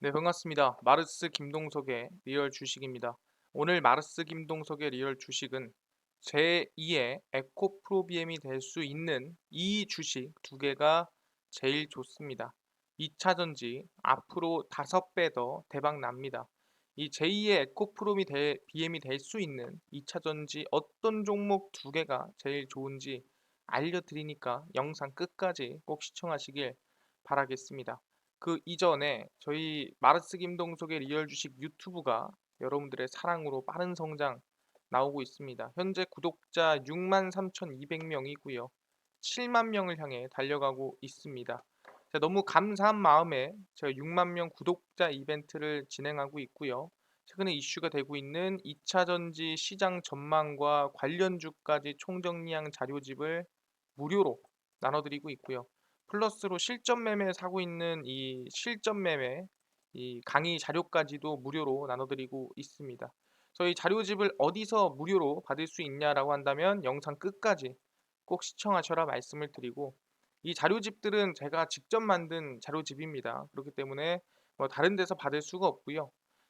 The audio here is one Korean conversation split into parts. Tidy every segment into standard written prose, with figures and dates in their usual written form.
네, 반갑습니다. 마르스 김동석의 리얼 주식입니다. 오늘 마르스 김동석의 리얼 주식은 제2의 에코프로비엠이 될 수 있는 이 주식 두 개가 제일 좋습니다. 2차전지 앞으로 5배 더 대박 납니다. 이 제2의 비엠이 될 수 있는 2차전지 어떤 종목 두 개가 제일 좋은지 알려드리니까 영상 끝까지 꼭 시청하시길 바라겠습니다. 그 이전에 저희 마르스 김동석의 리얼 주식 유튜브가 여러분들의 사랑으로 빠른 성장 나오고 있습니다. 현재 구독자 63,200명이고요. 7만 명을 향해 달려가고 있습니다. 너무 감사한 마음에 저희 6만 명 구독자 이벤트를 진행하고 있고요. 최근에 이슈가 되고 있는 2차 전지 시장 전망과 관련주까지 총정리한 자료집을 무료로 나눠드리고 있고요. 플러스로 실전 매매 사고 있는 이 실전 매매 이 강의 자료까지도 무료로 나눠드리고 있습니다. 저희 자료집을 어디서 무료로 받을 수 있냐라고 한다면 영상 끝까지 꼭 시청하셔라 말씀을 드리고, 이 자료집들은 제가 직접 만든 자료집입니다. 그렇기 때문에 뭐 다른 데서 받을 수가 없고요.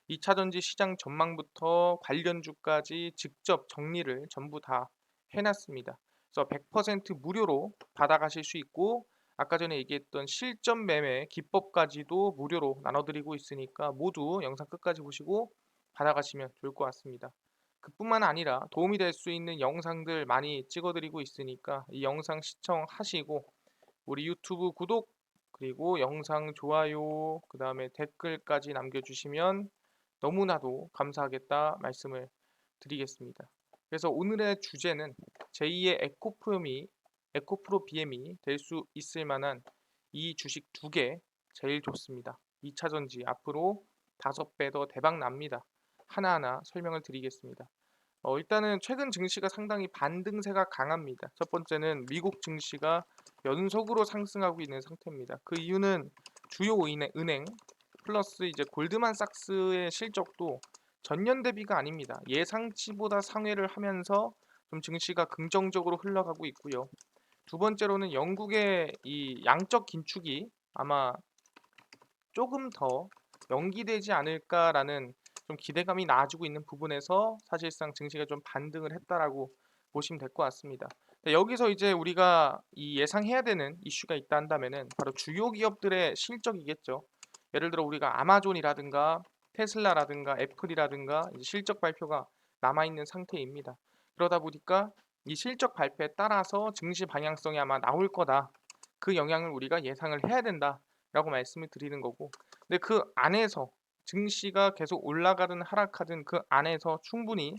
2차 전지 시장 전망부터 관련주까지 직접 정리를 전부 다 해놨습니다. 그래서 100% 무료로 받아가실 수 있고, 아까 전에 얘기했던 실전 매매 기법까지도 무료로 나눠드리고 있으니까 모두 영상 끝까지 보시고 받아가시면 좋을 것 같습니다. 그뿐만 아니라 도움이 될 수 있는 영상들 많이 찍어드리고 있으니까 이 영상 시청하시고 우리 유튜브 구독, 그리고 영상 좋아요, 그 다음에 댓글까지 남겨주시면 너무나도 감사하겠다 말씀을 드리겠습니다. 그래서 오늘의 주제는 제2의 에코프로 BM이 될 수 있을 만한 이 주식 두 개 제일 좋습니다. 2차 전지 앞으로 5배 더 대박 납니다. 하나하나 설명을 드리겠습니다. 일단은 최근 증시가 상당히 반등세가 강합니다. 첫 번째는 미국 증시가 연속으로 상승하고 있는 상태입니다. 그 이유는 주요 은행 플러스 이제 골드만삭스의 실적도 전년 대비가 아닙니다. 예상치보다 상회를 하면서 좀 증시가 긍정적으로 흘러가고 있고요. 두 번째로는 영국의 이 양적 긴축이 아마 조금 더 연기되지 않을까라는 좀 기대감이 나아지고 있는 부분에서 사실상 증시가 좀 반등을 했다라고 보시면 될 것 같습니다. 여기서 이제 우리가 이 예상해야 되는 이슈가 있다 한다면은 바로 주요 기업들의 실적이겠죠. 예를 들어 우리가 아마존이라든가 테슬라라든가 애플이라든가 이제 실적 발표가 남아 있는 상태입니다. 그러다 보니까 이 실적 발표에 따라서 증시 방향성이 아마 나올 거다. 그 영향을 우리가 예상을 해야 된다라고 말씀을 드리는 거고. 근데 그 안에서 증시가 계속 올라가든 하락하든 그 안에서 충분히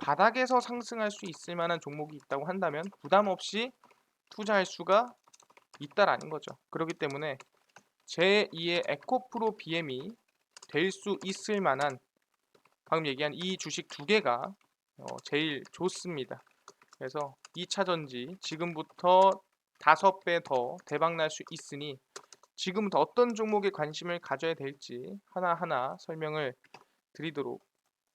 바닥에서 상승할 수 있을 만한 종목이 있다고 한다면 부담 없이 투자할 수가 있다라는 거죠. 그렇기 때문에 제2의 에코프로 BM이 될 수 있을 만한 방금 얘기한 이 주식 두 개가 제일 좋습니다. 그래서 2차 전지 지금부터 5배 더 대박 날 수 있으니 지금부터 어떤 종목에 관심을 가져야 될지 하나하나 설명을 드리도록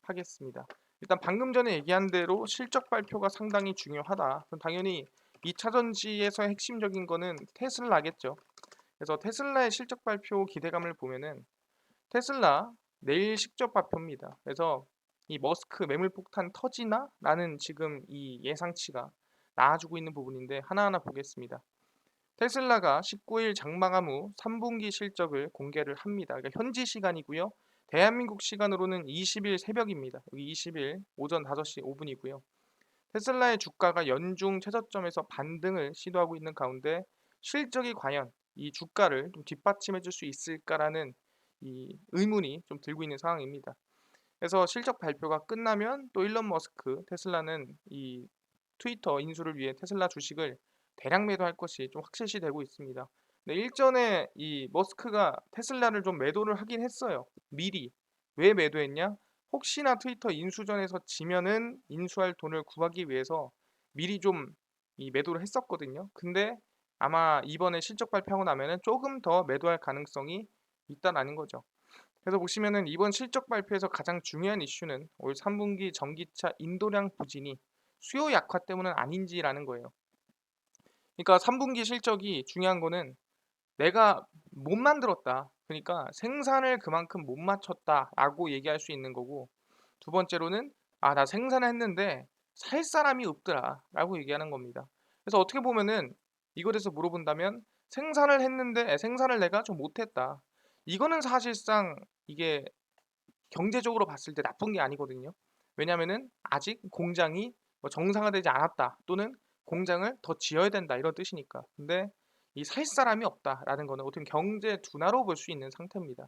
하겠습니다. 일단 방금 전에 얘기한 대로 실적 발표가 상당히 중요하다. 그럼 당연히 2차 전지에서 핵심적인 거는 테슬라겠죠. 그래서 테슬라의 실적 발표 기대감을 보면은 테슬라 내일 실적 발표입니다. 그래서 이 머스크 매물 폭탄 터지나? 라는 지금 이 예상치가 나와주고 있는 부분인데 하나하나 보겠습니다. 테슬라가 19일 장마감 후 3분기 실적을 공개를 합니다. 그러니까 현지 시간이고요. 대한민국 시간으로는 20일 새벽입니다. 여기 20일 오전 5시 5분이고요. 테슬라의 주가가 연중 최저점에서 반등을 시도하고 있는 가운데 실적이 과연 이 주가를 좀 뒷받침해 줄 수 있을까라는 이 의문이 좀 들고 있는 상황입니다. 그래서 실적 발표가 끝나면 또 일론 머스크 테슬라는 이 트위터 인수를 위해 테슬라 주식을 대량 매도할 것이 좀 확실시 되고 있습니다. 근데 일전에 이 머스크가 테슬라를 좀 매도를 하긴 했어요. 미리. 왜 매도했냐? 혹시나 트위터 인수전에서 지면은 인수할 돈을 구하기 위해서 미리 좀 이 매도를 했었거든요. 근데 아마 이번에 실적 발표하고 나면은 조금 더 매도할 가능성이 있다라는 거죠. 그래서 보시면은 이번 실적 발표에서 가장 중요한 이슈는 올 3분기 전기차 인도량 부진이 수요 약화 때문은 아닌지라는 거예요. 그러니까 3분기 실적이 중요한 거는 내가 못 만들었다. 그러니까 생산을 그만큼 못 맞췄다라고 얘기할 수 있는 거고, 두 번째로는 "아 나 생산을 했는데 살 사람이 없더라."라고 얘기하는 겁니다. 그래서 어떻게 보면은 이거에 대해서 물어본다면 생산을 했는데 생산을 내가 좀 못했다. 이거는 사실상 이게 경제적으로 봤을 때 나쁜 게 아니거든요. 왜냐하면은 아직 공장이 뭐 정상화되지 않았다 또는 공장을 더 지어야 된다 이런 뜻이니까. 근데 이 살 사람이 없다라는 거는 어떻게 보면 경제 둔화로 볼 수 있는 상태입니다.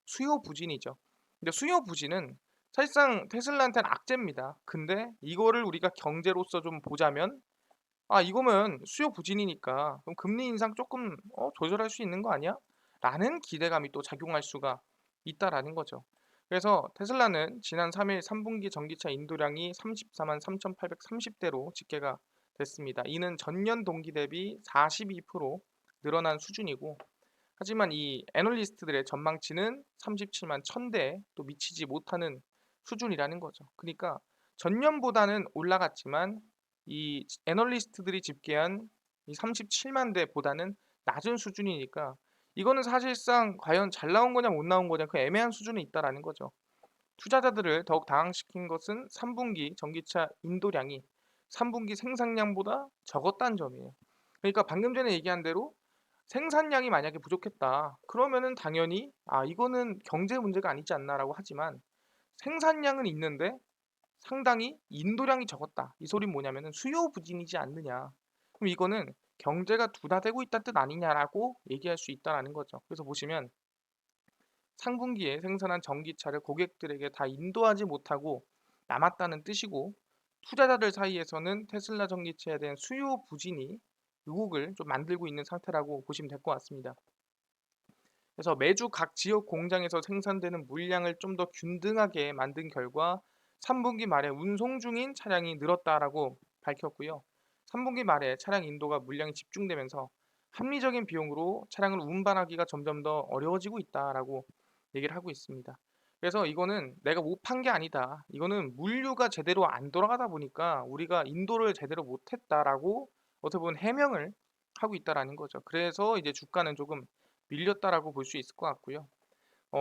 수요 부진이죠. 근데 수요 부진은 사실상 테슬라한테는 악재입니다. 근데 이거를 우리가 경제로서 좀 보자면 '아 이거면 수요 부진이니까 그럼 금리 인상 조금 조절할 수 있는 거 아니야?' 라는 기대감이 또 작용할 수가 있다라는 거죠. 그래서 테슬라는 지난 3일 3 분기 전기차 인도량이 343만 3,830 대로 집계가 됐습니다. 이는 전년 동기 대비 42% 늘어난 수준이고, 하지만 이 애널리스트들의 전망치는 37만 1,000 대에 또 미치지 못하는 수준이라는 거죠. 그러니까 전년보다는 올라갔지만 이 애널리스트들이 집계한 이 37만 대보다는 낮은 수준이니까 이거는 사실상 과연 잘 나온 거냐 못 나온 거냐 그 애매한 수준에 있다라는 거죠. 투자자들을 더욱 당황시킨 것은 3분기 전기차 인도량이 3분기 생산량보다 적었다는 점이에요. 그러니까 방금 전에 얘기한 대로 생산량이 만약에 부족했다. 그러면은 당연히 '아 이거는 경제 문제가 아니지 않나.'라고 하지만 생산량은 있는데 상당히 인도량이 적었다. 이 소리는 뭐냐면은 수요 부진이지 않느냐. 그럼 이거는 경제가 둔화되고 있다는 뜻 아니냐라고 얘기할 수 있다라는 거죠. 그래서 보시면 상분기에 생산한 전기차를 고객들에게 다 인도하지 못하고 남았다는 뜻이고, 투자자들 사이에서는 테슬라 전기차에 대한 수요 부진이 의혹을 좀 만들고 있는 상태라고 보시면 될 것 같습니다. 그래서 매주 각 지역 공장에서 생산되는 물량을 좀 더 균등하게 만든 결과 3분기 말에 운송 중인 차량이 늘었다라고 밝혔고요. 3분기 말에 차량 인도가 물량이 집중되면서 합리적인 비용으로 차량을 운반하기가 점점 더 어려워지고 있다라고 얘기를 하고 있습니다. 그래서 이거는 내가 못 판 게 아니다. 이거는 물류가 제대로 안 돌아가다 보니까 우리가 인도를 제대로 못했다라고 어떻게 보면 해명을 하고 있다라는 거죠. 그래서 이제 주가는 조금 밀렸다라고 볼 수 있을 것 같고요.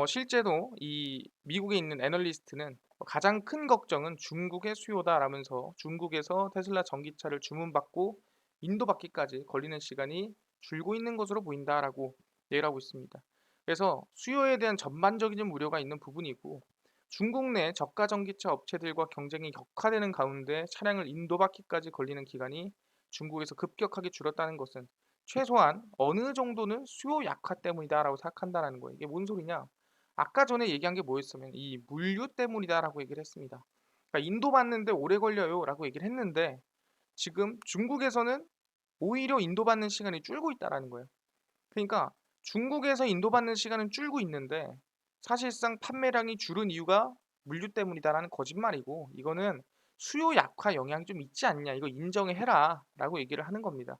실제로 이 미국에 있는 애널리스트는 가장 큰 걱정은 중국의 수요다라면서 중국에서 테슬라 전기차를 주문받고 인도받기까지 걸리는 시간이 줄고 있는 것으로 보인다라고 얘기를 하고 있습니다. 그래서 수요에 대한 전반적인 우려가 있는 부분이고, 중국 내 저가 전기차 업체들과 경쟁이 격화되는 가운데 차량을 인도받기까지 걸리는 기간이 중국에서 급격하게 줄었다는 것은 최소한 어느 정도는 수요 약화 때문이다라고 생각한다라는 거예요. 이게 뭔 소리냐? 아까 전에 얘기한 게 뭐였으면 이 물류 때문이다라고 얘기를 했습니다. 그러니까 인도받는데 오래 걸려요라고 얘기를 했는데 지금 중국에서는 오히려 인도받는 시간이 줄고 있다라는 거예요. 그러니까 중국에서 인도받는 시간은 줄고 있는데 사실상 판매량이 줄은 이유가 물류 때문이다라는 거짓말이고, 이거는 수요 약화 영향이 좀 있지 않냐, 이거 인정해 해라라고 얘기를 하는 겁니다.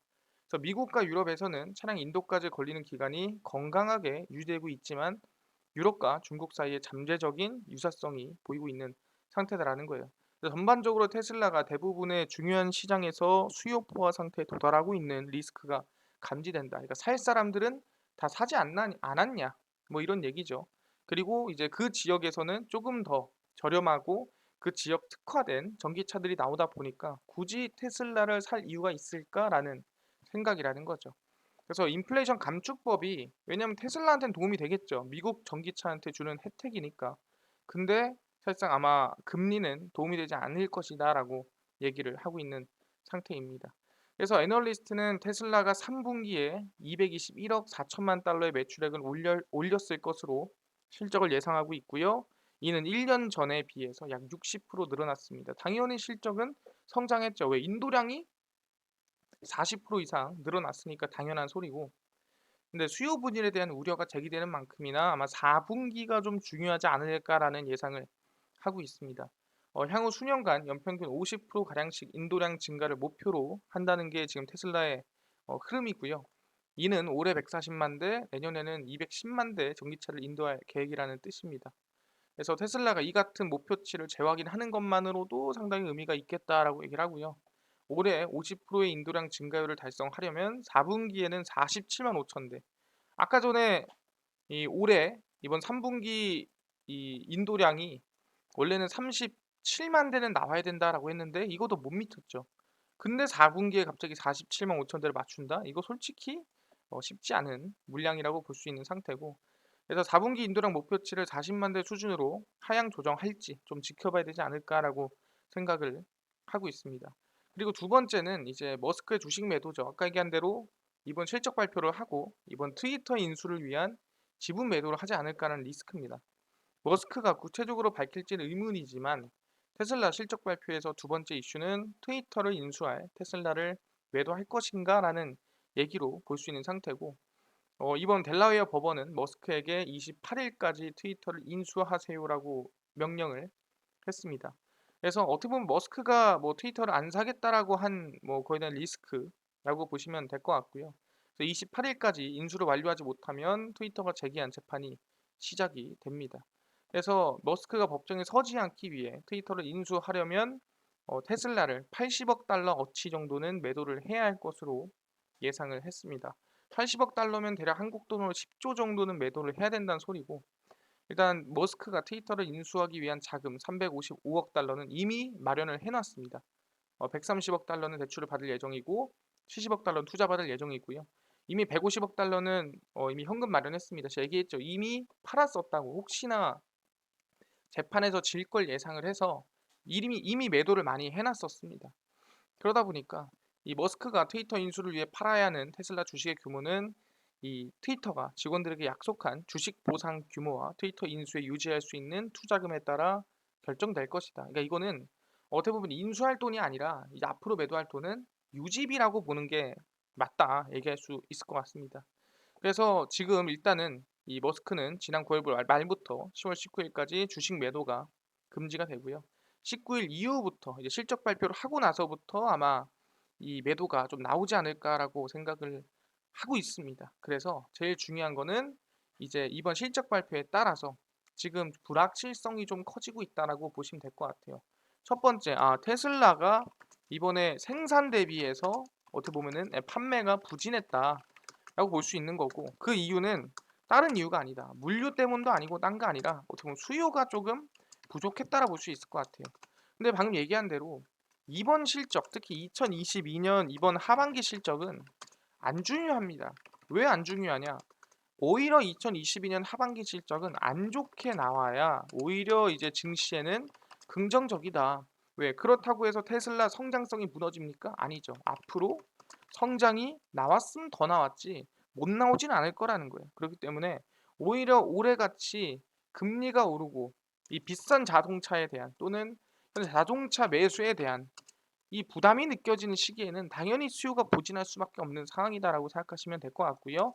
그래서 미국과 유럽에서는 차량 인도까지 걸리는 기간이 건강하게 유지되고 있지만 유럽과 중국 사이에 잠재적인 유사성이 보이고 있는 상태다라는 거예요. 그래서 전반적으로 테슬라가 대부분의 중요한 시장에서 수요 포화 상태에 도달하고 있는 리스크가 감지된다. 그러니까 살 사람들은 다 사지 않았냐? 뭐 이런 얘기죠. 그리고 이제 그 지역에서는 조금 더 저렴하고 그 지역 특화된 전기차들이 나오다 보니까 굳이 테슬라를 살 이유가 있을까라는 생각이라는 거죠. 그래서 인플레이션 감축법이, 왜냐하면 테슬라한테는 도움이 되겠죠. 미국 전기차한테 주는 혜택이니까. 근데 사실상 아마 금리는 도움이 되지 않을 것이다라고 얘기를 하고 있는 상태입니다. 그래서 애널리스트는 테슬라가 3분기에 221억 4천만 달러의 매출액을 올렸을 것으로 실적을 예상하고 있고요. 이는 1년 전에 비해서 약 60% 늘어났습니다. 당연히 실적은 성장했죠. 왜? 인도량이 40% 이상 늘어났으니까 당연한 소리고. 근데 수요 부진에 대한 우려가 제기되는 만큼이나 아마 4분기가 좀 중요하지 않을까라는 예상을 하고 있습니다. 향후 수년간 연평균 50% 가량씩 인도량 증가를 목표로 한다는 게 지금 테슬라의 흐름이고요. 이는 올해 140만 대, 내년에는 210만 대 전기차를 인도할 계획이라는 뜻입니다. 그래서 테슬라가 이 같은 목표치를 재확인하는 것만으로도 상당히 의미가 있겠다라고 얘기를 하고요. 올해 50%의 인도량 증가율을 달성하려면 4분기에는 47만 5천 대. 아까 전에 이 올해 이번 3분기 이 인도량이 원래는 37만 대는 나와야 된다라고 했는데 이것도 못 미쳤죠. 근데 4분기에 갑자기 47만 5천 대를 맞춘다? 이거 솔직히 쉽지 않은 물량이라고 볼 수 있는 상태고, 그래서 4분기 인도량 목표치를 40만 대 수준으로 하향 조정할지 좀 지켜봐야 되지 않을까라고 생각을 하고 있습니다. 그리고 두 번째는 이제 머스크의 주식 매도죠. 아까 얘기한 대로 이번 실적 발표를 하고 이번 트위터 인수를 위한 지분 매도를 하지 않을까라는 리스크입니다. 머스크가 구체적으로 밝힐지는 의문이지만 테슬라 실적 발표에서 두 번째 이슈는 트위터를 인수할 테슬라를 매도할 것인가라는 얘기로 볼 수 있는 상태고, 이번 델라웨어 법원은 머스크에게 28일까지 트위터를 인수하세요라고 명령을 했습니다. 그래서 어떻게 보면 머스크가 뭐 트위터를 안 사겠다라고 한 뭐 거의 다 리스크라고 보시면 될 것 같고요. 그래서 28일까지 인수를 완료하지 못하면 트위터가 제기한 재판이 시작이 됩니다. 그래서 머스크가 법정에 서지 않기 위해 트위터를 인수하려면 테슬라를 80억 달러 어치 정도는 매도를 해야 할 것으로 예상을 했습니다. 80억 달러면 대략 한국 돈으로 10조 정도는 매도를 해야 된다는 소리고, 일단 머스크가 트위터를 인수하기 위한 자금 355억 달러는 이미 마련을 해놨습니다. 130억 달러는 대출을 받을 예정이고 70억 달러는 투자 받을 예정이고요. 이미 150억 달러는 이미 현금 마련했습니다. 제가 얘기했죠. 이미 팔았었다고. 혹시나 재판에서 질 걸 예상을 해서 이미 매도를 많이 해놨었습니다. 그러다 보니까 이 머스크가 트위터 인수를 위해 팔아야 하는 테슬라 주식의 규모는 이 트위터가 직원들에게 약속한 주식 보상 규모와 트위터 인수에 유지할 수 있는 투자금에 따라 결정될 것이다. 그러니까 이거는 어떻게 보면 인수할 돈이 아니라 이제 앞으로 매도할 돈은 유지비라고 보는 게 맞다 얘기할 수 있을 것 같습니다. 그래서 지금 일단은 이 머스크는 지난 9월 말부터 10월 19일까지 주식 매도가 금지가 되고요. 19일 이후부터 이제 실적 발표를 하고 나서부터 아마 이 매도가 좀 나오지 않을까라고 생각을 하고 있습니다. 그래서 제일 중요한 거는 이제 이번 실적 발표에 따라서 지금 불확실성이 좀 커지고 있다라고 보시면 될 것 같아요. 첫 번째, 테슬라가 이번에 생산 대비해서 어떻게 보면은 판매가 부진했다. 라고 볼 수 있는 거고, 그 이유는 다른 이유가 아니다. 물류 때문도 아니고 딴 거 아니라 어떻게 보면 수요가 조금 부족했다라 볼 수 있을 것 같아요. 근데 방금 얘기한 대로 이번 실적, 특히 2022년 이번 하반기 실적은 안 중요합니다. 왜 안 중요하냐? 오히려 2022년 하반기 실적은 안 좋게 나와야 오히려 이제 증시에는 긍정적이다. 왜? 그렇다고 해서 테슬라 성장성이 무너집니까? 아니죠. 앞으로 성장이 나왔으면 더 나왔지 못 나오진 않을 거라는 거예요. 그렇기 때문에 오히려 올해같이 금리가 오르고 이 비싼 자동차에 대한 또는 자동차 매수에 대한 이 부담이 느껴지는 시기에는 당연히 수요가 부진할 수밖에 없는 상황이다라고 생각하시면 될 것 같고요.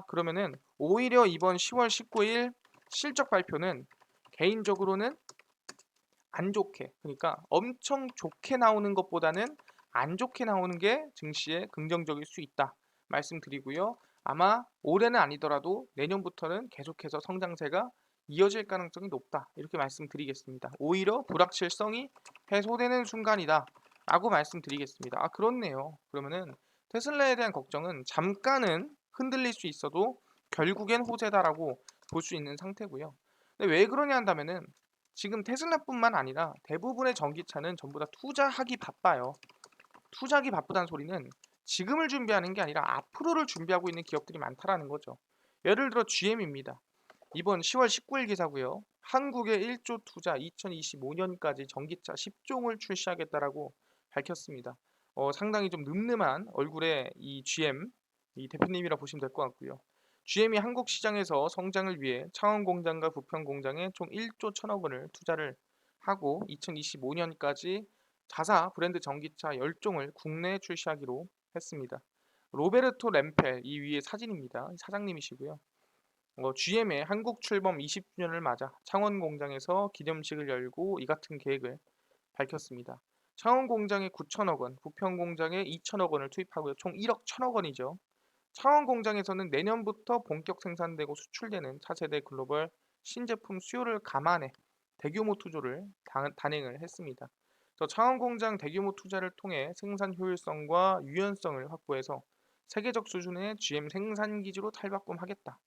그러면은 오히려 이번 10월 19일 실적 발표는 개인적으로는 안 좋게, 그러니까 엄청 좋게 나오는 것보다는 안 좋게 나오는 게 증시에 긍정적일 수 있다 말씀드리고요. 아마 올해는 아니더라도 내년부터는 계속해서 성장세가 이어질 가능성이 높다 이렇게 말씀드리겠습니다. 오히려 불확실성이 해소되는 순간이다 라고 말씀드리겠습니다. 그렇네요. 그러면은 테슬라에 대한 걱정은 잠깐은 흔들릴 수 있어도 결국엔 호재다라고 볼 수 있는 상태고요. 근데 왜 그러냐 한다면은 지금 테슬라뿐만 아니라 대부분의 전기차는 전부 다 투자하기 바빠요. 투자하기 바쁘다는 소리는 지금을 준비하는 게 아니라 앞으로를 준비하고 있는 기업들이 많다라는 거죠. 예를 들어 GM입니다. 이번 10월 19일 기사고요. 한국의 1조 투자 2025년까지 전기차 10종을 출시하겠다라고 밝혔습니다. 상당히 좀 늠름한 얼굴의 이 GM 이 대표님이라 보시면 될 것 같고요. GM이 한국 시장에서 성장을 위해 창원 공장과 부평 공장에 총 1조 1천억 원을 투자를 하고 2025년까지 자사 브랜드 전기차 10종을 국내에 출시하기로 했습니다. 로베르토 램펠 이 위에 사진입니다. 사장님이시고요. GM의 한국 출범 20주년을 맞아 창원 공장에서 기념식을 열고 이 같은 계획을 밝혔습니다. 창원 공장에 9천억 원, 부평 공장에 2천억 원을 투입하고요. 총 1억 1천억 원이죠. 창원 공장에서는 내년부터 본격 생산되고 수출되는 차세대 글로벌 신제품 수요를 감안해 대규모 투자를 단행을 했습니다. 창원 공장 대규모 투자를 통해 생산 효율성과 유연성을 확보해서 세계적 수준의 GM 생산 기지로 탈바꿈하겠다.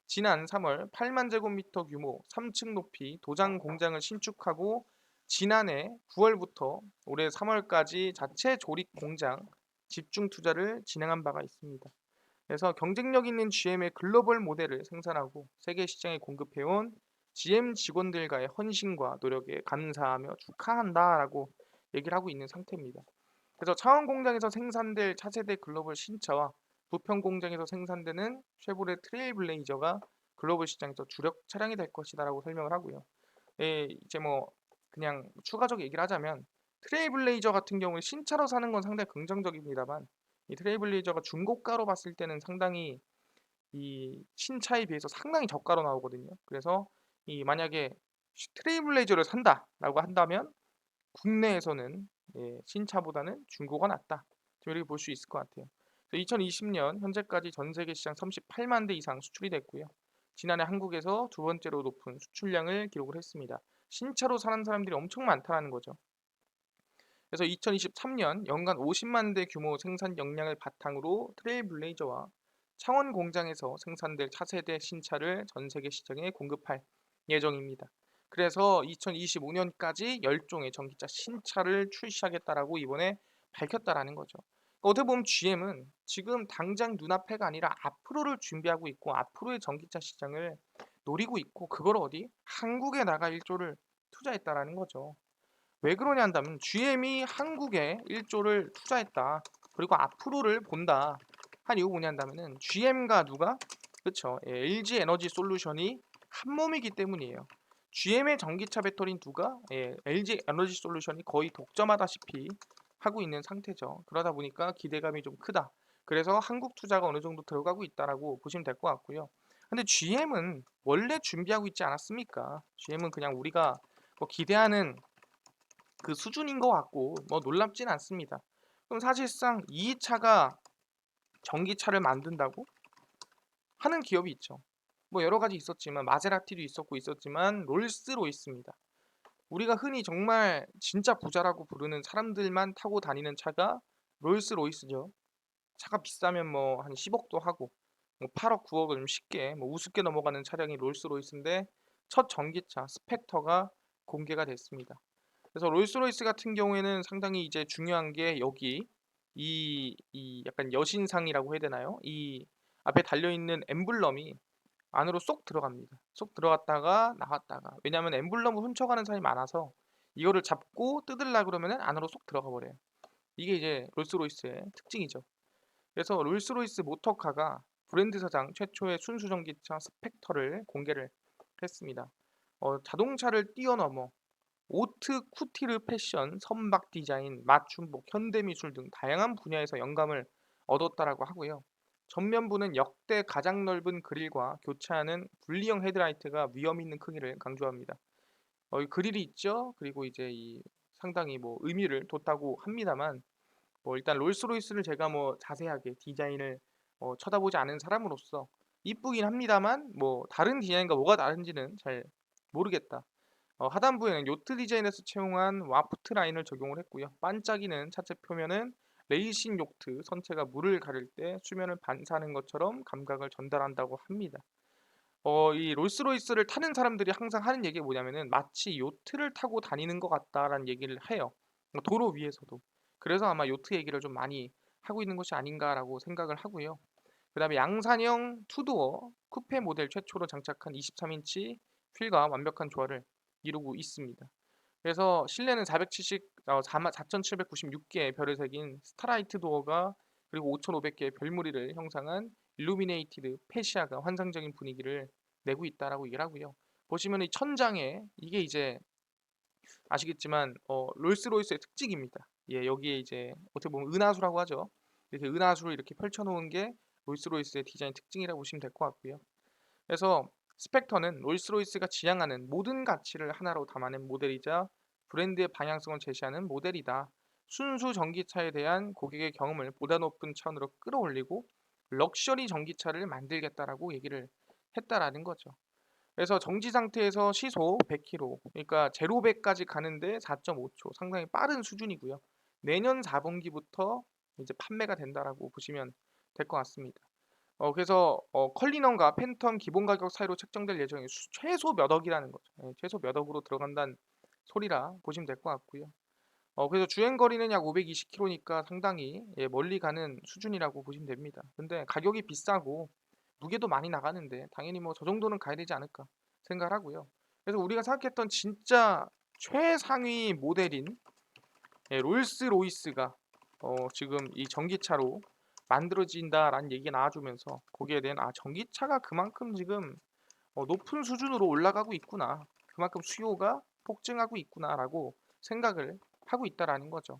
지난 3월 8만 제곱미터 규모 3층 높이 도장 공장을 신축하고 지난해 9월부터 올해 3월까지 자체 조립 공장 집중 투자를 진행한 바가 있습니다. 그래서 경쟁력 있는 GM의 글로벌 모델을 생산하고 세계 시장에 공급해온 GM 직원들과의 헌신과 노력에 감사하며 축하한다라고 얘기를 하고 있는 상태입니다. 그래서 차원 공장에서 생산될 차세대 글로벌 신차와 부평 공장에서 생산되는 쉐보레 트레일블레이저가 글로벌 시장에서 주력 차량이 될 것이다라고 설명을 하고요. 예, 이제 뭐 그냥 추가적 얘기를 하자면 트레일블레이저 같은 경우는 신차로 사는 건 상당히 긍정적입니다만 이 트레일블레이저가 중고가로 봤을 때는 상당히 이 신차에 비해서 상당히 저가로 나오거든요. 그래서 이 만약에 트레일블레이저를 산다라고 한다면 국내에서는 신차보다는 중고가 낫다. 좀 이렇게 볼 수 있을 것 같아요. 2020년 현재까지 전 세계 시장 38만 대 이상 수출이 됐고요. 지난해 한국에서 두 번째로 높은 수출량을 기록을 했습니다. 신차로 사는 사람들이 엄청 많다는 거죠. 그래서 2023년 연간 50만 대 규모 생산 역량을 바탕으로 트레일블레이저와 창원 공장에서 생산될 차세대 신차를 전 세계 시장에 공급할 예정입니다. 그래서 2025년까지 10종의 전기차 신차를 출시하겠다라고 이번에 밝혔다라는 거죠. 어떻게 보면 GM은 지금 당장 눈앞에가 아니라 앞으로를 준비하고 있고 앞으로의 전기차 시장을 노리고 있고 그걸 어디 한국에 나가 1조를 투자했다라는 거죠. 왜 그러냐 한다면 GM이 한국에 1조를 투자했다. 그리고 앞으로를 본다. 한 이유 뭐냐 한다면은 GM과 누가 그렇죠. LG 에너지 솔루션이 한 몸이기 때문이에요. GM의 전기차 배터리는 누가 LG 에너지 솔루션이 거의 독점하다시피 하고 있는 상태죠. 그러다 보니까 기대감이 좀 크다. 그래서 한국 투자가 어느 정도 들어가고 있다라고 보시면 될 것 같고요. 근데 GM은 원래 준비하고 있지 않았습니까? GM은 그냥 우리가 뭐 기대하는 그 수준인 것 같고 뭐 놀랍진 않습니다. 그럼 사실상 이 차가 전기차를 만든다고 하는 기업이 있죠. 뭐 여러 가지 있었지만 마세라티도 있었지만 롤스로이스입니다. 우리가 흔히 정말 진짜 부자라고 부르는 사람들만 타고 다니는 차가 롤스로이스죠. 차가 비싸면 뭐 한 10억도 하고 뭐 8억 9억을 좀 쉽게 뭐 우습게 넘어가는 차량이 롤스로이스인데 첫 전기차 스펙터가 공개가 됐습니다. 그래서 롤스로이스 같은 경우에는 상당히 이제 중요한 게 여기 이 약간 여신상이라고 해야 되나요? 이 앞에 달려 있는 엠블럼이 안으로 쏙 들어갑니다. 쏙 들어갔다가 나왔다가 왜냐하면 엠블럼을 훔쳐가는 사람이 많아서 이거를 잡고 뜯으려 그러면은 안으로 쏙 들어가 버려요. 이게 이제 롤스로이스의 특징이죠. 그래서 롤스로이스 모터카가 브랜드 사장 최초의 순수 전기차 스펙터를 공개를 했습니다. 자동차를 뛰어넘어 오트 쿠티르 패션, 선박 디자인, 맞춤복, 현대미술 등 다양한 분야에서 영감을 얻었다라고 하고요. 전면부는 역대 가장 넓은 그릴과 교차하는 분리형 헤드라이트가 위험 있는 크기를 강조합니다. 이 그릴이 있죠. 그리고 이제 이 상당히 뭐 의미를 뒀다고 합니다만 뭐 일단 롤스로이스를 제가 뭐 자세하게 디자인을 쳐다보지 않은 사람으로서 이쁘긴 합니다만 뭐 다른 디자인과 뭐가 다른지는 잘 모르겠다. 하단부에는 요트 디자인에서 채용한 와프트 라인을 적용을 했고요. 반짝이는 차체 표면은 레이싱 요트 선체가 물을 가릴 때 수면을 반사하는 것처럼 감각을 전달한다고 합니다. 이 롤스로이스를 타는 사람들이 항상 하는 얘기가 뭐냐면은 마치 요트를 타고 다니는 것 같다라는 얘기를 해요. 도로 위에서도. 그래서 아마 요트 얘기를 좀 많이 하고 있는 것이 아닌가라고 생각을 하고요. 그다음에 양산형 투도어 쿠페 모델 최초로 장착한 23인치 휠과 완벽한 조화를 이루고 있습니다. 그래서 실내는 4,796개의 별을 새긴 스타라이트 도어가 그리고 5,500개의 별무리를 형상한 일루미네이티드 페시아가 환상적인 분위기를 내고 있다라고 얘기를 하고요. 보시면 이 천장에 이게 이제 아시겠지만 롤스로이스의 특징입니다. 예, 여기에 이제 어떻게 보면 은하수라고 하죠. 이렇게 은하수를 이렇게 펼쳐놓은 게 롤스로이스의 디자인 특징이라고 보시면 될 것 같고요. 그래서 스펙터는 롤스로이스가 지향하는 모든 가치를 하나로 담아낸 모델이자 브랜드의 방향성을 제시하는 모델이다. 순수 전기차에 대한 고객의 경험을 보다 높은 차원으로 끌어올리고 럭셔리 전기차를 만들겠다라고 얘기를 했다라는 거죠. 그래서 정지 상태에서 시속 100km, 그러니까 제로 100까지 가는데 4.5초, 상당히 빠른 수준이고요. 내년 4분기부터 이제 판매가 된다라고 보시면 될 것 같습니다. 그래서 컬리넌과 팬텀 기본 가격 사이로 책정될 예정이에요. 최소 몇 억이라는 거죠. 예, 최소 몇 억으로 들어간다는 소리라 보시면 될 것 같고요. 그래서 주행 거리는 약 520km니까 상당히 예, 멀리 가는 수준이라고 보시면 됩니다. 근데 가격이 비싸고 무게도 많이 나가는데 당연히 뭐 저 정도는 가야 되지 않을까 생각을 하고요. 그래서 우리가 생각했던 진짜 최상위 모델인 예, 롤스로이스가 지금 이 전기차로 만들어진다라는 얘기가 나와주면서 거기에 대한 전기차가 그만큼 지금 높은 수준으로 올라가고 있구나. 그만큼 수요가 폭증하고 있구나라고 생각을 하고 있다라는 거죠.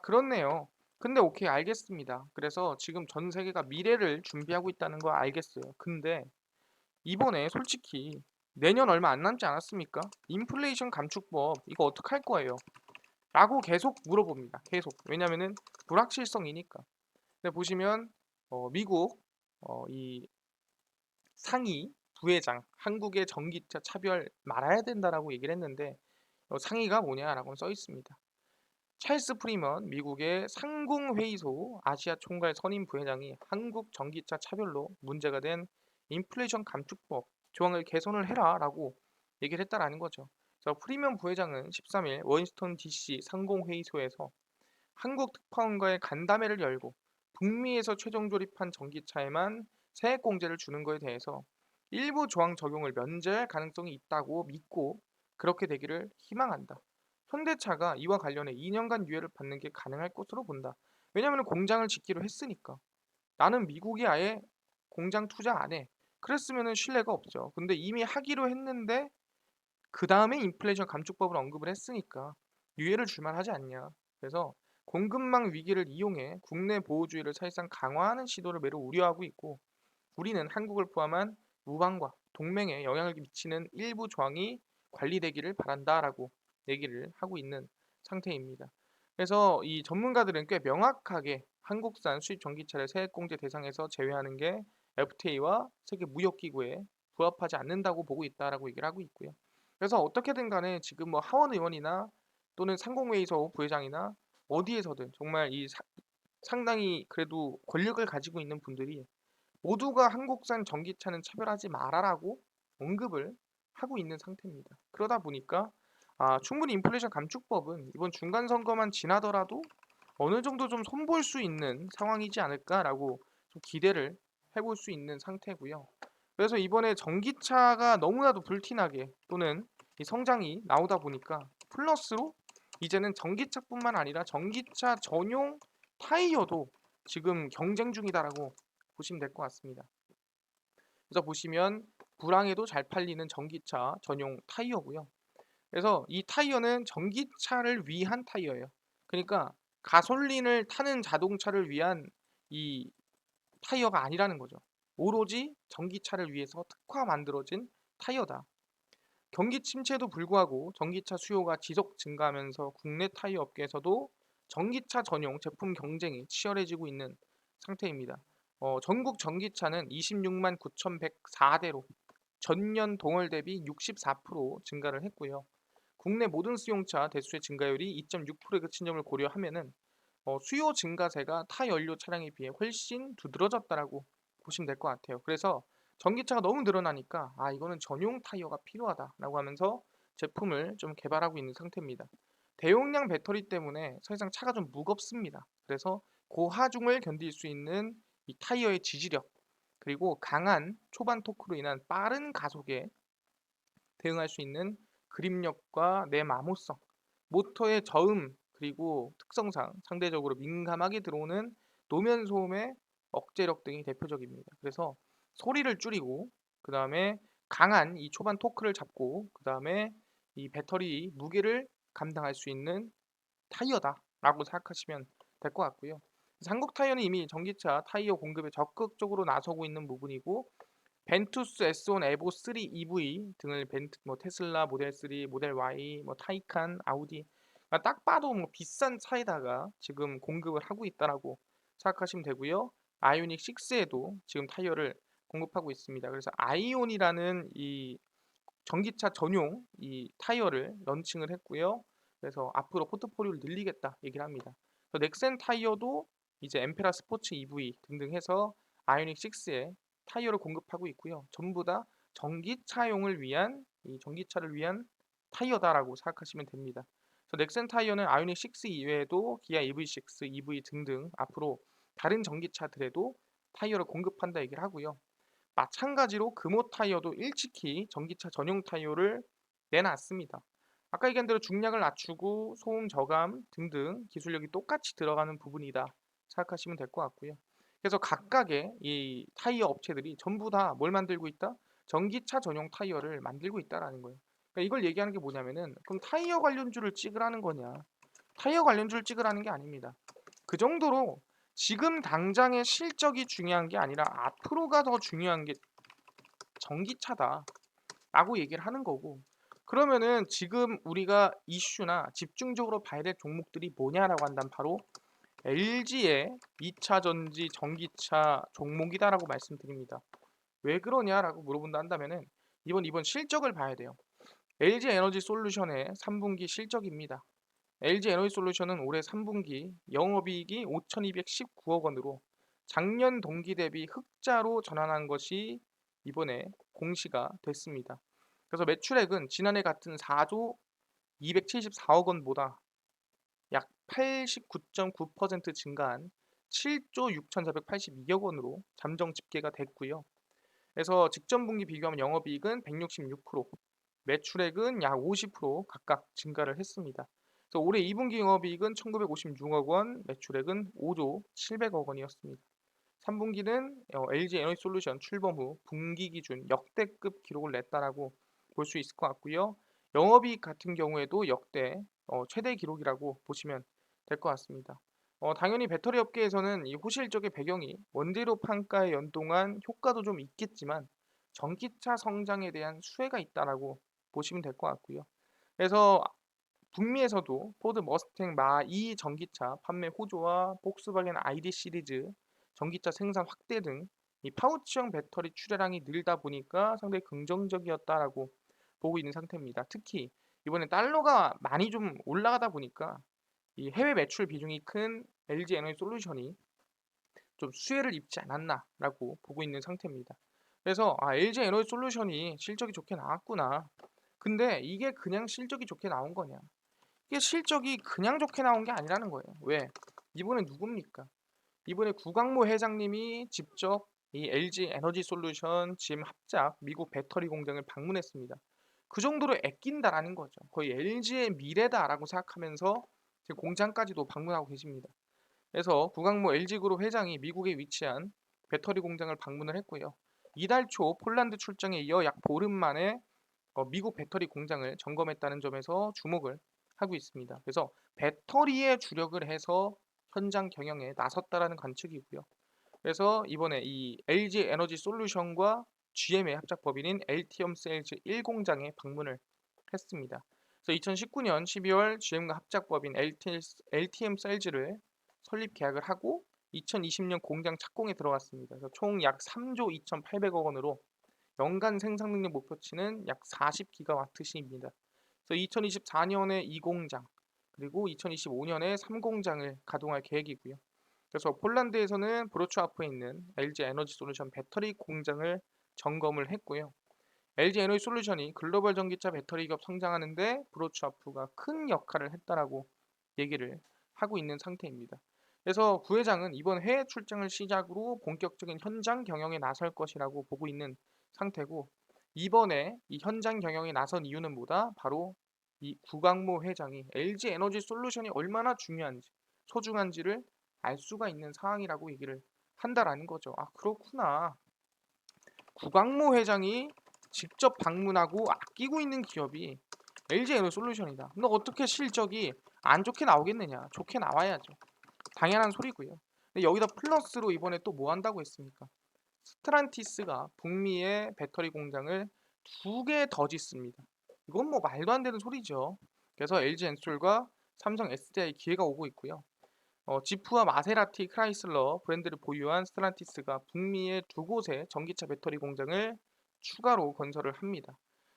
그렇네요. 근데 오케이 알겠습니다. 그래서 지금 전 세계가 미래를 준비하고 있다는 거 알겠어요. 근데 이번에 솔직히 내년 얼마 안 남지 않았습니까? 인플레이션 감축법 이거 어떻게 할 거예요? 라고 계속 물어봅니다. 계속. 왜냐면은 불확실성이니까. 근데 보시면 미국 이 상위 부회장 한국의 전기차 차별 말아야 된다라고 얘기를 했는데 상위가 뭐냐라고 써 있습니다. 찰스 프리먼 미국의 상공회의소 아시아 총괄 선임 부회장이 한국 전기차 차별로 문제가 된 인플레이션 감축법 조항을 개선을 해라라고 얘기를 했다라는 거죠. 그래서 프리먼 부회장은 13일 워싱턴 DC 상공회의소에서 한국 특파원과의 간담회를 열고 북미에서 최종 조립한 전기차에만 세액 공제를 주는 것에 대해서 일부 조항 적용을 면제할 가능성이 있다고 믿고 그렇게 되기를 희망한다. 현대차가 이와 관련해 2년간 유예를 받는 게 가능할 것으로 본다. 왜냐하면 공장을 짓기로 했으니까. 나는 미국이 아예 공장 투자 안 해. 그랬으면 신뢰가 없죠. 근데 이미 하기로 했는데 그 다음에 인플레이션 감축법을 언급을 했으니까 유예를 줄만 하지 않냐. 그래서 공급망 위기를 이용해 국내 보호주의를 사실상 강화하는 시도를 매우 우려하고 있고 우리는 한국을 포함한 우방과 동맹에 영향을 미치는 일부 조항이 관리되기를 바란다라고 얘기를 하고 있는 상태입니다. 그래서 이 전문가들은 꽤 명확하게 한국산 수입 전기차를 세액공제 대상에서 제외하는 게 FTA와 세계 무역기구에 부합하지 않는다고 보고 있다라고 얘기를 하고 있고요. 그래서 어떻게든 간에 지금 뭐 하원 의원이나 또는 상공회의소 부회장이나 어디에서든 정말 상당히 그래도 권력을 가지고 있는 분들이 모두가 한국산 전기차는 차별하지 말아라고 언급을 하고 있는 상태입니다. 그러다 보니까 충분히 인플레이션 감축법은 이번 중간 선거만 지나더라도 어느 정도 좀 손볼 수 있는 상황이지 않을까라고 좀 기대를 해볼 수 있는 상태고요. 그래서 이번에 전기차가 너무나도 불티나게 또는 이 성장이 나오다 보니까 플러스로 이제는 전기차뿐만 아니라 전기차 전용 타이어도 지금 경쟁 중이다라고 보시면 될 것 같습니다. 그래서 보시면 불황에도 잘 팔리는 전기차 전용 타이어고요. 그래서 이 타이어는 전기차를 위한 타이어예요. 그러니까 가솔린을 타는 자동차를 위한 이 타이어가 아니라는 거죠. 오로지 전기차를 위해서 특화 만들어진 타이어다. 경기 침체에도 불구하고 전기차 수요가 지속 증가하면서 국내 타이어 업계에서도 전기차 전용 제품 경쟁이 치열해지고 있는 상태입니다. 전국 전기차는 26만 9,104대로 전년 동월 대비 64% 증가를 했고요. 국내 모든 수용차 대수의 증가율이 2.6%에 그친 점을 고려하면은 수요 증가세가 타 연료 차량에 비해 훨씬 두드러졌다라고 보시면 될 것 같아요. 그래서 전기차가 너무 늘어나니까 이거는 전용 타이어가 필요하다라고 하면서 제품을 좀 개발하고 있는 상태입니다. 대용량 배터리 때문에 사실상 차가 좀 무겁습니다. 그래서 고하중을 견딜 수 있는 이 타이어의 지지력 그리고 강한 초반 토크로 인한 빠른 가속에 대응할 수 있는 그립력과 내마모성, 모터의 저음 그리고 특성상 상대적으로 민감하게 들어오는 노면 소음의 억제력 등이 대표적입니다. 그래서 소리를 줄이고 그 다음에 강한 이 초반 토크를 잡고 그 다음에 이 배터리 무게를 감당할 수 있는 타이어다라고 생각하시면 될 것 같고요. 한국 타이어는 이미 전기차 타이어 공급에 적극적으로 나서고 있는 부분이고 벤투스 S1 에보 3 EV 등을 테슬라 모델 3, 모델 Y, 타이칸, 아우디 딱 봐도 비싼 차에다가 지금 공급을 하고 있다라고 생각하시면 되고요. 아이오닉 6에도 지금 타이어를 공급하고 있습니다. 그래서 아이온이라는 이 전기차 전용 이 타이어를 런칭을 했고요. 그래서 앞으로 포트폴리오를 늘리겠다 얘기를 합니다. 넥센 타이어도 이제 엠페라 스포츠 EV 등등 해서 아이오닉 6에 타이어를 공급하고 있고요. 전부 다 전기차용을 위한 이 전기차를 위한 타이어다라고 생각하시면 됩니다. 그래서 넥센 타이어는 아이오닉 6 이외에도 기아 EV6, EV 등등 앞으로 다른 전기차들에도 타이어를 공급한다 얘기를 하고요. 마찬가지로 금호 타이어도 일찍이 전기차 전용 타이어를 내놨습니다. 아까 얘기한 대로 중량을 낮추고 소음 저감 등등 기술력이 똑같이 들어가는 부분이다 생각하시면 될 것 같고요. 그래서 각각의 이 타이어 업체들이 전부 다 뭘 만들고 있다? 전기차 전용 타이어를 만들고 있다라는 거예요. 그러니까 이걸 얘기하는 게 뭐냐면은 그럼 타이어 관련주를 찍으라는 거냐? 타이어 관련주를 찍으라는 게 아닙니다. 그 정도로 지금 당장의 실적이 중요한 게 아니라 앞으로가 더 중요한 게 전기차다라고 얘기를 하는 거고, 그러면은 지금 우리가 이슈나 집중적으로 봐야 될 종목들이 뭐냐라고 한다면 바로 LG의 2차 전지 전기차 종목이다라고 말씀드립니다. 왜 그러냐라고 물어본다 한다면은 이번 실적을 봐야 돼요. LG 에너지 솔루션의 3분기 실적입니다. LG 에너지 솔루션은 올해 3분기 영업이익이 5,219억 원으로 작년 동기 대비 흑자로 전환한 것이 이번에 공시가 됐습니다. 그래서 매출액은 지난해 같은 4조 274억 원보다 약 89.9% 증가한 7조 6,482억 원으로 잠정 집계가 됐고요. 그래서 직전 분기 비교하면 영업이익은 166%, 매출액은 약 50% 각각 증가를 했습니다. 그래서 올해 2분기 영업이익은 1,956억 원, 매출액은 5조 700억 원이었습니다. 3분기는 LG 에너지 솔루션 출범 후 분기 기준 역대급 기록을 냈다라고 볼 수 있을 것 같고요. 영업이익 같은 경우에도 역대 최대 기록이라고 보시면 될 것 같습니다. 당연히 배터리 업계에서는 이 호실적의 배경이 원재료 판가에 연동한 효과도 좀 있겠지만 전기차 성장에 대한 수혜가 있다라고 보시면 될 것 같고요. 그래서 북미에서도 포드 머스탱 마2 전기차 판매 호조와 폭스바겐 ID 시리즈 전기차 생산 확대 등 이 파우치형 배터리 출하량이 늘다 보니까 상당히 긍정적이었다라고 보고 있는 상태입니다. 특히 이번에 달러가 많이 좀 올라가다 보니까 이 해외 매출 비중이 큰 LG 에너지 솔루션이 좀 수혜를 입지 않았나라고 보고 있는 상태입니다. 그래서 LG 에너지 솔루션이 실적이 좋게 나왔구나. 근데 이게 그냥 실적이 좋게 나온 거냐? 이게 실적이 그냥 좋게 나온 게 아니라는 거예요. 왜? 이번에 누굽니까? 이번에 구광모 회장님이 직접 이 LG 에너지 솔루션 GM 합작 미국 배터리 공장을 방문했습니다. 그 정도로 애낀다라는 거죠. 거의 LG의 미래다라고 생각하면서 지금 공장까지도 방문하고 계십니다. 그래서 구광모 LG그룹 회장이 미국에 위치한 배터리 공장을 방문을 했고요. 이달 초 폴란드 출장에 이어 약 보름 만에 미국 배터리 공장을 점검했다는 점에서 주목을 하고 있습니다. 그래서 배터리에 주력을 해서 현장 경영에 나섰다라는 관측이고요. 그래서 이번에 이 LG 에너지 솔루션과 GM의 합작 법인인 LTM 세일즈 1공장에 방문을 했습니다. 그래서 2019년 12월 GM과 합작 법인 LTM 세일즈를 설립 계약을 하고 2020년 공장 착공에 들어갔습니다. 그래서 총 약 3조 2,800억 원으로 연간 생산 능력 목표치는 약 40기가와트시입니다. 그래서 2024년에 2공장 그리고 2025년에 3공장을 가동할 계획이고요. 그래서 폴란드에서는 브로츠와프에 있는 LG 에너지 솔루션 배터리 공장을 점검을 했고요. LG 에너지 솔루션이 글로벌 전기차 배터리 기업 성장하는데 브로츠와프가 큰 역할을 했다라고 얘기를 하고 있는 상태입니다. 그래서 부회장은 이번 해외 출장을 시작으로 본격적인 현장 경영에 나설 것이라고 보고 있는 상태고, 이번에 이 현장 경영에 나선 이유는 뭐다? 바로 이 구광모 회장이 LG 에너지 솔루션이 얼마나 중요한지 소중한지를 알 수가 있는 상황이라고 얘기를 한다라는 거죠. 아, 그렇구나. 구광모 회장이 직접 방문하고 아끼고 있는 기업이 LG 에너지 솔루션이다. 근데 어떻게 실적이 안 좋게 나오겠느냐? 좋게 나와야죠. 당연한 소리고요. 근데 여기다 플러스로 이번에 또 뭐 한다고 했습니까? 스트란티스가 북미의 배터리 공장을 2개 더 짓습니다. 이건 뭐 말도 안 되는 소리죠. 그래서 LG 엔솔과 삼성 SDI 기회가 오고 있고요. 지프와 마세라티 크라이슬러 브랜드를 보유한 스트란티스가 북미의 2곳의 전기차 배터리 공장을 추가로 건설을 합니다.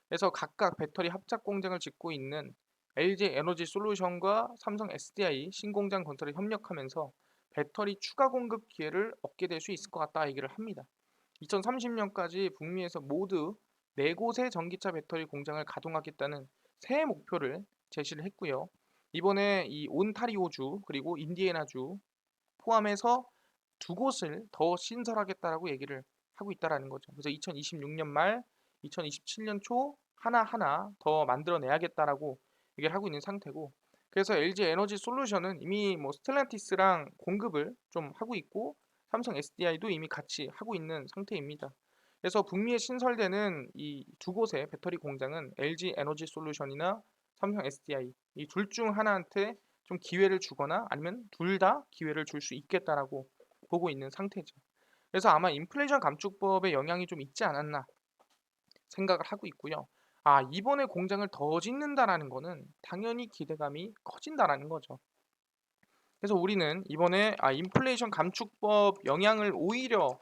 그래서 각각 배터리 합작 공장을 짓고 있는 LG 에너지 솔루션과 삼성 SDI 신공장 건설에 협력하면서 배터리 추가 공급 기회를 얻게 될 수 있을 것 같다 얘기를 합니다. 2030년까지 북미에서 모두 4곳의 전기차 배터리 공장을 가동하겠다는 새 목표를 제시를 했고요. 이번에 이 온타리오주 그리고 인디애나주 포함해서 2곳을 더 신설하겠다라고 얘기를 하고 있다라는 거죠. 그래서 2026년 말, 2027년 초 하나하나 더 만들어내야겠다라고 얘기를 하고 있는 상태고, 그래서 LG 에너지 솔루션은 이미 뭐 스텔란티스랑 공급을 좀 하고 있고 삼성 SDI도 이미 같이 하고 있는 상태입니다. 그래서 북미에 신설되는 이 2곳의 배터리 공장은 LG 에너지 솔루션이나 삼성 SDI 이 둘 중 하나한테 좀 기회를 주거나 아니면 둘 다 기회를 줄 수 있겠다라고 보고 있는 상태죠. 그래서 아마 인플레이션 감축법에 영향이 좀 있지 않았나 생각을 하고 있고요. 아, 이번에 공장을 더 짓는다라는 거는 당연히 기대감이 커진다라는 거죠. 그래서 우리는 이번에 인플레이션 감축법 영향을 오히려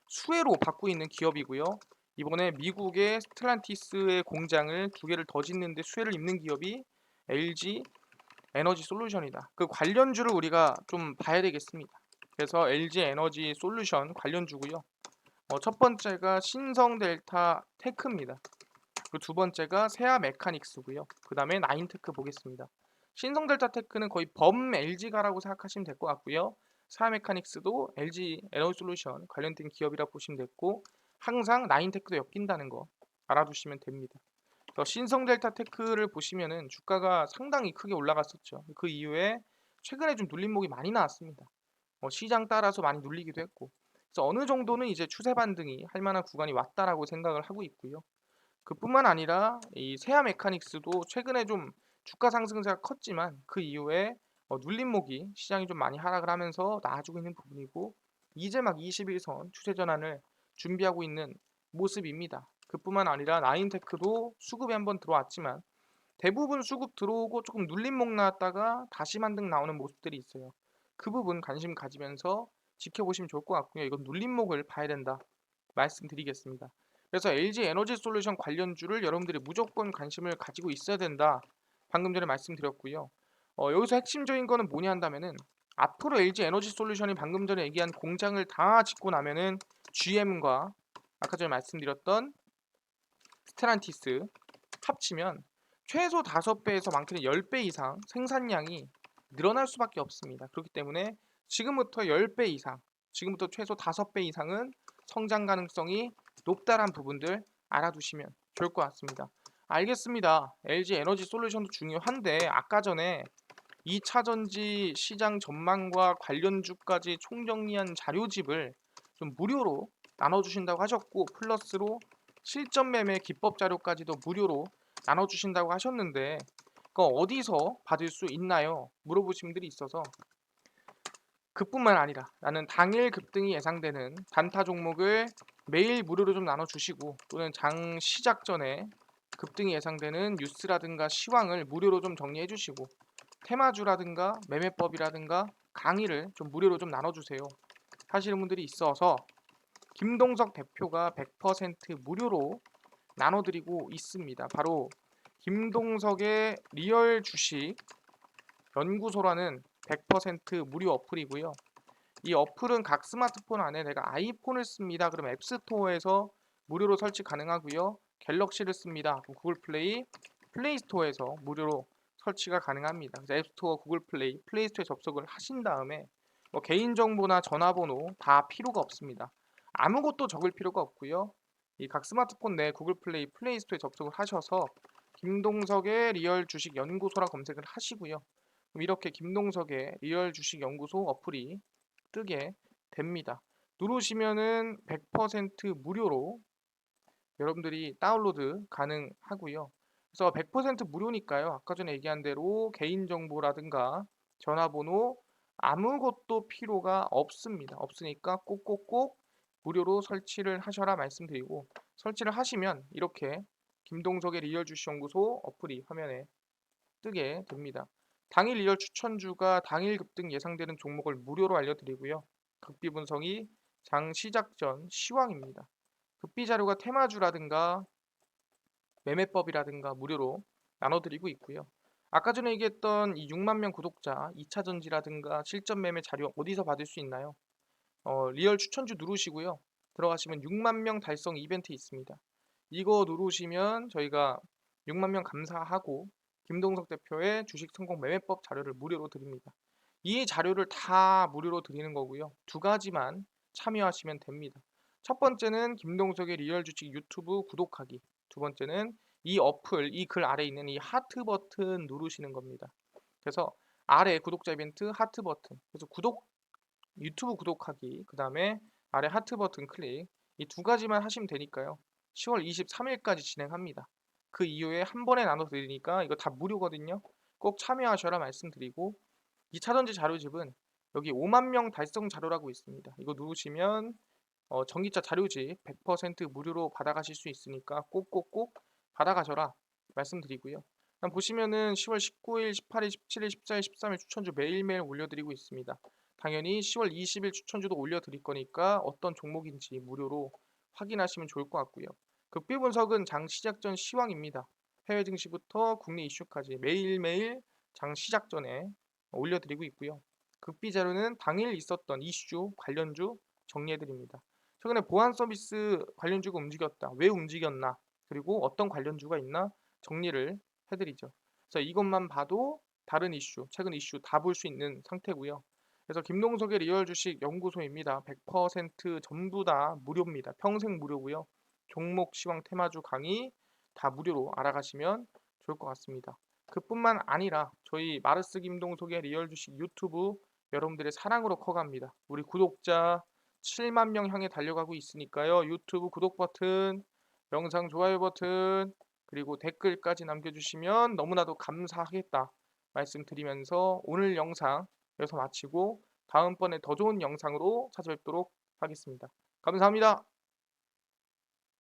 수혜로 받고 있는 기업이고요. 이번에 미국의 스텔란티스의 공장을 2개를 더 짓는데 수혜를 입는 기업이 LG 에너지 솔루션이다. 그 관련주를 우리가 좀 봐야 되겠습니다. 그래서 LG 에너지 솔루션 관련주고요. 첫 번째가 신성델타 테크입니다. 그리고 두 번째가 세아 메카닉스고요. 그 다음에 나인테크 보겠습니다. 신성델타 테크는 거의 범 LG가라고 생각하시면 될 것 같고요. 세아 메카닉스도 LG 에너지 솔루션 관련된 기업이라 보시면 됐고, 항상 나인테크도 엮인다는 거 알아두시면 됩니다. 신성델타 테크를 보시면은 주가가 상당히 크게 올라갔었죠. 그 이후에 최근에 좀 눌림목이 많이 나왔습니다. 시장 따라서 많이 눌리기도 했고, 그래서 어느 정도는 이제 추세 반등이 할 만한 구간이 왔다라고 생각을 하고 있고요. 그뿐만 아니라 이 세아 메카닉스도 최근에 좀 주가 상승세가 컸지만 그 이후에 눌림목이 시장이 좀 많이 하락을 하면서 나아지고 있는 부분이고, 이제 막 21선 추세 전환을 준비하고 있는 모습입니다. 그뿐만 아니라 나인테크도 수급이 한번 들어왔지만 대부분 수급 들어오고 조금 눌림목 나왔다가 다시 만등 나오는 모습들이 있어요. 그 부분 관심 가지면서 지켜보시면 좋을 것 같고요. 이건 눌림목을 봐야 된다 말씀드리겠습니다. 그래서 LG 에너지 솔루션 관련주를 여러분들이 무조건 관심을 가지고 있어야 된다. 방금 전에 말씀드렸고요. 여기서 핵심적인 거는 뭐냐 한다면은 앞으로 LG 에너지 솔루션이 방금 전에 얘기한 공장을 다 짓고 나면은 GM과 아까 전에 말씀드렸던 스테란티스 합치면 최소 5배에서 많게는 10배 이상 생산량이 늘어날 수밖에 없습니다. 그렇기 때문에 지금부터 10배 이상, 지금부터 최소 5배 이상은 성장 가능성이 높다란 부분들 알아두시면 좋을 것 같습니다. 알겠습니다. LG 에너지 솔루션도 중요한데 아까 전에 2차 전지 시장 전망과 관련주까지 총정리한 자료집을 좀 무료로 나눠주신다고 하셨고, 플러스로 실전 매매 기법 자료까지도 무료로 나눠주신다고 하셨는데 그거 어디서 받을 수 있나요? 물어보신 분들이 있어서, 그뿐만 아니라 나는 당일 급등이 예상되는 단타 종목을 매일 무료로 좀 나눠주시고, 또는 장 시작 전에 급등이 예상되는 뉴스라든가 시황을 무료로 좀 정리해 주시고, 테마주라든가 매매법이라든가 강의를 좀 무료로 좀 나눠주세요 하시는 분들이 있어서 김동석 대표가 100% 무료로 나눠드리고 있습니다. 바로 김동석의 리얼 주식 연구소라는 100% 무료 어플이고요. 이 어플은 각 스마트폰 안에 내가 아이폰을 씁니다. 그럼 앱스토어에서 무료로 설치 가능하고요. 갤럭시를 씁니다. 그럼 구글 플레이, 플레이스토어에서 무료로 설치가 가능합니다. 그래서 앱스토어, 구글 플레이, 플레이스토어에 접속을 하신 다음에 개인정보나 전화번호 다 필요가 없습니다. 아무것도 적을 필요가 없고요. 이 각 스마트폰 내 구글 플레이, 플레이스토어에 접속을 하셔서 김동석의 리얼 주식 연구소라 검색을 하시고요. 그럼 이렇게 김동석의 리얼 주식 연구소 어플이 뜨게 됩니다. 누르시면은 100% 무료로 여러분들이 다운로드 가능하고요. 그래서 100% 무료니까요. 아까 전에 얘기한 대로 개인정보라든가 전화번호 아무것도 필요가 없습니다. 없으니까 꼭꼭꼭 무료로 설치를 하셔라 말씀드리고, 설치를 하시면 이렇게 김동석의 리얼 주식연구소 어플이 화면에 뜨게 됩니다. 당일 리얼 추천주가 당일 급등 예상되는 종목을 무료로 알려드리고요. 극비 분석이 장 시작 전 시황입니다. 급비 자료가 테마주라든가 매매법이라든가 무료로 나눠드리고 있고요. 아까 전에 얘기했던 이 6만 명 구독자 2차 전지라든가 실전 매매 자료 어디서 받을 수 있나요? 리얼 추천주 누르시고요. 들어가시면 6만 명 달성 이벤트 있습니다. 이거 누르시면 저희가 6만 명 감사하고 김동석 대표의 주식 성공 매매법 자료를 무료로 드립니다. 이 자료를 다 무료로 드리는 거고요. 두 가지만 참여하시면 됩니다. 첫 번째는 김동석의 리얼 주식 유튜브 구독하기. 두 번째는 이 어플, 이 글 아래에 있는 이 하트 버튼 누르시는 겁니다. 그래서 아래 구독자 이벤트 하트 버튼. 그래서 유튜브 구독하기, 그 다음에 아래 하트 버튼 클릭, 이 두 가지만 하시면 되니까요. 10월 23일까지 진행합니다. 그 이후에 한 번에 나눠 드리니까 이거 다 무료거든요. 꼭 참여하셔라 말씀드리고, 2차 전지 자료집은 여기 5만 명 달성 자료라고 있습니다. 이거 누르시면 전기차 자료집 100% 무료로 받아가실 수 있으니까 꼭꼭꼭 받아가셔라 말씀드리고요. 그다음 보시면은 10월 19일, 18일, 17일, 14일, 13일 추천주 매일매일 올려드리고 있습니다. 당연히 10월 20일 추천주도 올려드릴 거니까 어떤 종목인지 무료로 확인하시면 좋을 것 같고요. 극비 분석은 장 시작 전 시황입니다. 해외 증시부터 국내 이슈까지 매일매일 장 시작 전에 올려드리고 있고요. 극비 자료는 당일 있었던 이슈, 관련주 정리해드립니다. 최근에 보안 서비스 관련주가 움직였다. 왜 움직였나? 그리고 어떤 관련주가 있나? 정리를 해드리죠. 그래서 이것만 봐도 다른 이슈, 최근 이슈 다 볼 수 있는 상태고요. 그래서 김동석의 리얼 주식 연구소입니다. 100% 전부 다 무료입니다. 평생 무료고요. 종목, 시황, 테마주 강의 다 무료로 알아가시면 좋을 것 같습니다. 그뿐만 아니라 저희 마르스 김동석의 리얼 주식 유튜브 여러분들의 사랑으로 커갑니다. 우리 구독자 7만 명 향해 달려가고 있으니까요. 유튜브 구독 버튼, 영상 좋아요 버튼, 그리고 댓글까지 남겨주시면 너무나도 감사하겠다 말씀드리면서 오늘 영상 여기서 마치고 다음번에 더 좋은 영상으로 찾아뵙도록 하겠습니다. 감사합니다.